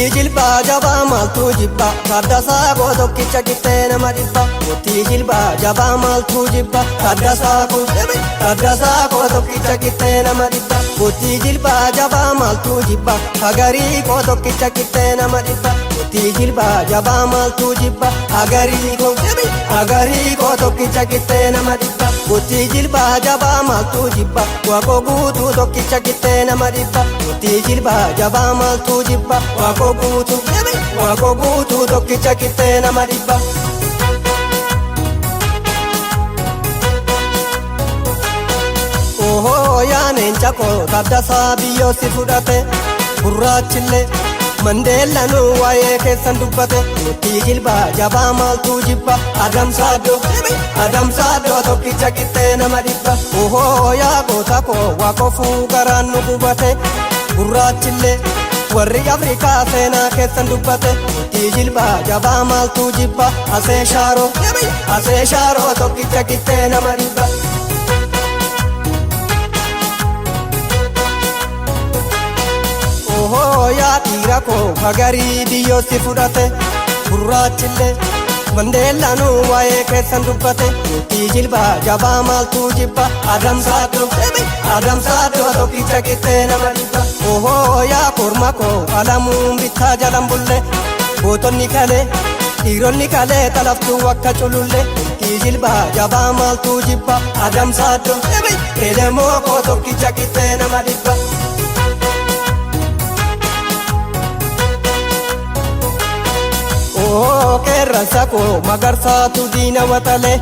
Mootii jilbaa jabaa maaltu jibba Kaddasaa koo tokkicha qixxee nama dhibba Mootii jilbaa jabaa maaltu jibba Kaddasaa koo tokkicha qixxee nama dhibba Mootii jilbaa jabaa maaltu jibba Hagarii koo tokkicha qixxee nama dhibba Mootii jilbaa jabaa maaltu jibba Hagarii koo tokkicha qixxee nama dhibba Mootii jilbaa jabaa maaltu jibba Waaqoo guutuu tokkicha qixxee nama dhibba Mootii jilbaa jabaa maaltu jibba Waaqoo guutuu tokkicha qixxee nama dhibba Ohoo yaa neencha koo Kaddasaa biyyoo si fudhate Gurraachillee Mandeellanuu waa'ee keessan dubbate Mootii jilbaa jabaa maaltu jibba Adamsaadoo tokkicha qixxee nama dhibba Ohoo yaa goota koo Waaqoo fuugaraan nu gubate Gurraachillee warri Afrikaa seenaa keessan dubbate Mootii jilbaa jabaa maaltu jibba Asee shaaroo tokkicha qixxee nama dhibba Ohoo yaa dhiira koo Hagarii biyyoo si fudhate Gurraachillee Mandeellanuu waa'ee keessan dubbate Mootii jilbaa jabaa maaltu jibba Adamsaadoo tokkicha qixxee nama dhibba Ohoo yaa korma koo Alamuun bittaa jalan bulle Gootonni kalee dhiironni kalee talaftuu akka cululle Mootii jilbaa jabaa maaltu jibba Adamsaadoo Elemoo koo tokkicha qixxee nama dhibba Ohoo qeerransa koo Magarsaatu diina watale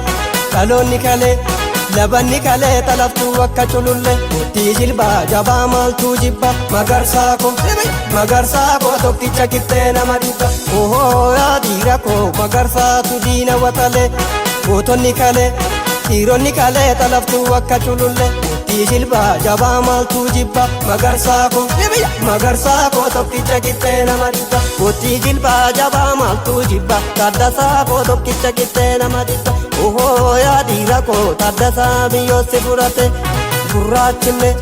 Dhaloonni kalee labanni kalee talaftuu akka cululle Mootii jilbaa jabaa maaltu jibba Magarsaa koo tokkicha qixxee nama dhibba Ohoo yaa dhiira koo Magarsaatu diina watale Gootonni kalee dhiironni kalee talaftuu akka cululle Mootii jilbaa jabaa maaltu jibba Magarsaa koo tokkicha qixxee nama dhibba Mootii jilbaa jabaa maaltu jibba Kaddasaa koo tokkicha qixxee nama dhibba Ohoo yaa dhiira koo Kaddasaa biyyoo si fudhate Gurraachillee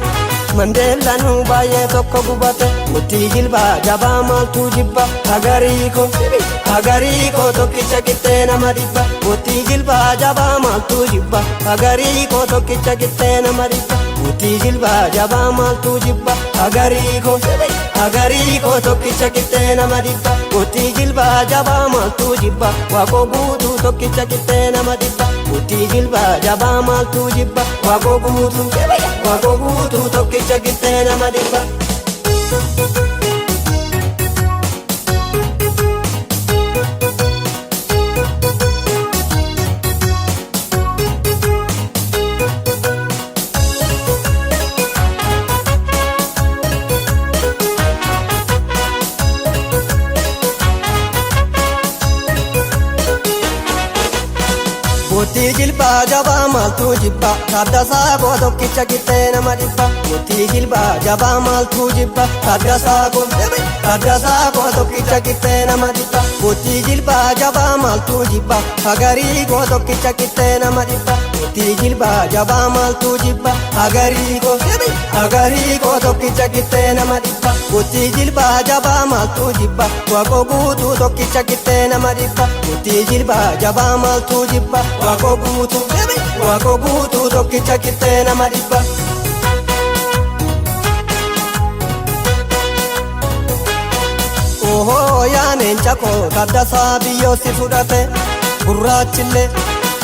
Mandeellanuu baay'ee tokko gubate Mootii jilbaa jabaa maaltu jibba Hagarii koo tokkicha qixxee nama dhibba Mootii jilbaa jabaa maaltu jibba Hagarii koo tokkicha qixxee nama dhibba Mootii jilbaa jabaa maaltu jibba Hagarii koo tokkicha qixxee nama dhibba Mootii jilbaa jabaa maaltu jibba Waaqoo guutuu tokkicha qixxee nama dhibba Mootii jilbaa jabaa maaltu jibba Waaqoo guutuu tokkicha qixxee nama dhibba Mootii jilbaa jabaa maaltu jibba Kaddasaa koo tokkicha qixxee nama dhibba Mootii jilbaa jabaa maaltu jibba Kaddasaa koo tokkicha qixxee nama dhibba Mootii jilbaa jabaa maaltu jibba Hagarii koo tokkicha qixxee nama dhibba Mootii jilbaa jabaa maaltu jibba Hagarii koo tokkicha qixxee nama dhibba Mootii jilbaa jabaa maaltu jibba Waaqoo guutuu tokkicha qixxee nama dhibba Mootii jilbaa jabaa maaltu jibba Waaqoo guutuu tokkicha qixxee nama dhibba Ohoo yaa neencha koo Kaddasaa biyyoo si fudhate Gurraachillee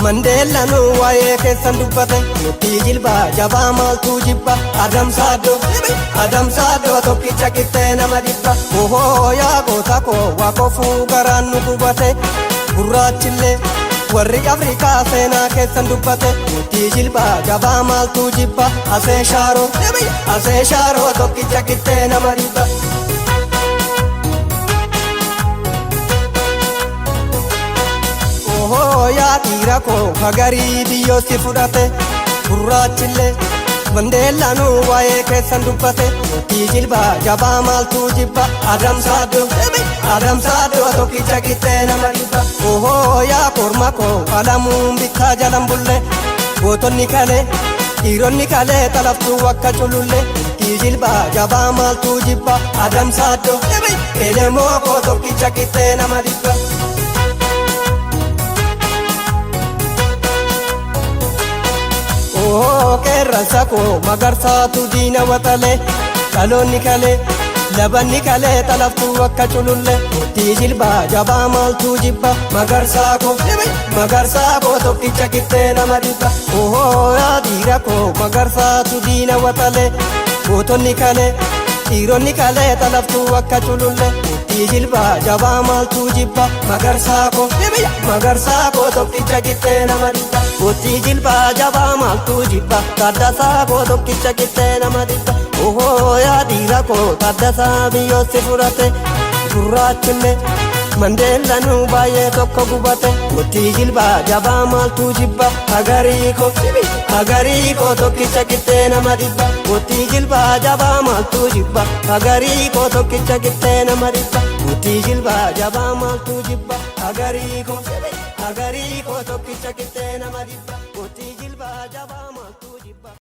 Mandeellanuu waa'ee keessan dubbate Mootii jilbaa jabaa maaltu jibba Adamsaadoo tokkicha qixxee nama dhibba Ohoo yaa goota koo Waaqoo fuugaraan nu gubate Gurraachillee warri Afrikaa seenaa keessan dubbate Mootii jilbaa jabaa maaltu jibba Asee shaaroo tokkicha qixxee nama dhibba Ohoo yaa dhiira koo Hagarii biyyoo si fudhate Gurraachillee Mandeellanuu waa'ee keessan dubbate Mootii jilbaa jabaa maaltu jibba Adamsaadoo tokkicha qixxee nama dhibba Ohoo yaa korma koo Alamuun bittaa jalan bulle Gootonni kalee dhiironni kalee talaftuu akka cululle murtii jilbaa jabaa maaltu jibba adamsaaddo elemoo koo tokkicha qixxee nama dhibba. Qeerransa koo magarsaatu diina waxalee dhaloonni kalee labanni kalee talaftuu akka cululle murtii jilbaa jabaa maaltu jibba magarsaa koo tokkicha qixxee nama dhibba. Yaa dhiira koo magarsaatu diina waxalee gootonni kalee dhiironni kalee talaftuu akka cululle murtii jilbaa jabaa maaltu jibba magarsaa koo tokkicha qixxee nama dhibba. Murtii jilbaa jabaa maaltu jibba Taaddasaa koo tokkicha qixxee nama dhibba. Yaa dhiira koo Taaddasaa biyyootti fudhate gurraachille Mandeellanuu baay'ee tokko gubate. Murtii jilbaa jabaa maaltu jibba hagarii koo tokkicha qixxee nama dhibba. Murtii jilbaa jabaa maaltu jibba hagarii koo tokkicha qixxee nama dhibba. Murtii jilbaa jabaa maaltu jibba.